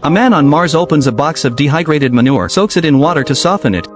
A man on Mars opens a box of dehydrated manure, soaks it in water to soften it,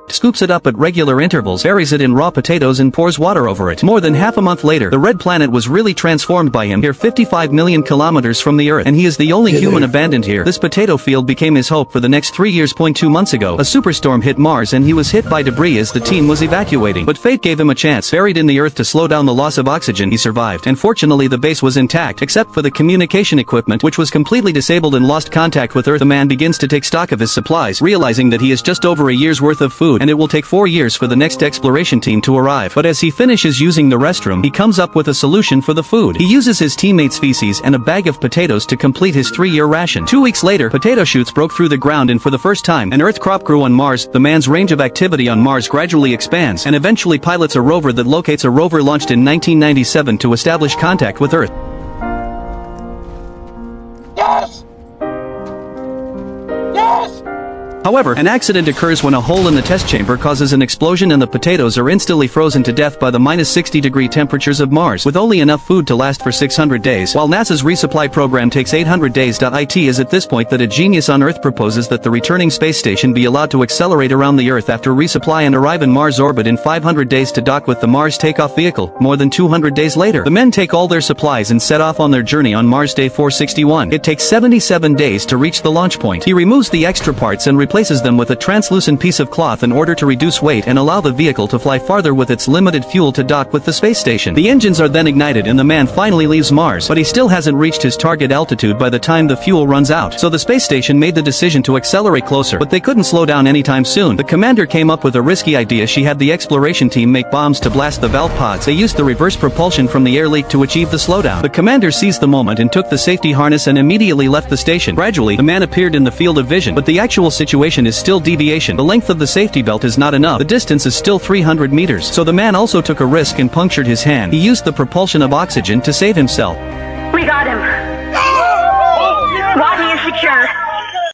scoops it up at regular intervals, buries it in raw potatoes and pours water over it. More than half a month later, the red planet was really transformed by him, here 55 million kilometers from the Earth, and he is the only human abandoned here. This potato field became his hope for the next 3 years. 2 months ago, a superstorm hit Mars and he was hit by debris as the team was evacuating. But fate gave him a chance. Buried in the Earth to slow down the loss of oxygen, he survived, and fortunately the base was intact, except for the communication equipment, which was completely disabled and lost contact with Earth. The man begins to take stock of his supplies, realizing that he has just over a year's worth of food, and it will take 4 years for the next exploration team to arrive. But as he finishes using the restroom, he comes up with a solution for the food. He uses his teammates' feces and a bag of potatoes to complete his 3-year ration. 2 weeks later, potato shoots broke through the ground, and for the first time, an Earth crop grew on Mars. The man's range of activity on Mars gradually expands, and eventually pilots a rover that locates a rover launched in 1997 to establish contact with Earth. Yes! Yes! However, an accident occurs when a hole in the test chamber causes an explosion and the potatoes are instantly frozen to death by the -60-degree temperatures of Mars, with only enough food to last for 600 days. While NASA's resupply program takes 800 days. It is at this point that a genius on Earth proposes that the returning space station be allowed to accelerate around the Earth after resupply and arrive in Mars orbit in 500 days to dock with the Mars takeoff vehicle. More than 200 days later, the men take all their supplies and set off on their journey on Mars day 461. It takes 77 days to reach the launch point. He removes the extra parts and replaces them with a translucent piece of cloth in order to reduce weight and allow the vehicle to fly farther with its limited fuel to dock with the space station. The engines are then ignited and the man finally leaves Mars, but he still hasn't reached his target altitude by the time the fuel runs out. So the space station made the decision to accelerate closer, but they couldn't slow down anytime soon. The commander came up with a risky idea. She had the exploration team make bombs to blast the valve pods. They used the reverse propulsion from the air leak to achieve the slowdown. The commander seized the moment and took the safety harness and immediately left the station. Gradually, the man appeared in the field of vision, but the actual situation is still deviation. The length of the safety belt is not enough. The distance is still 300 meters. So the man also took a risk and punctured his hand. He used the propulsion of oxygen to save himself. We got him. Lobby is secure.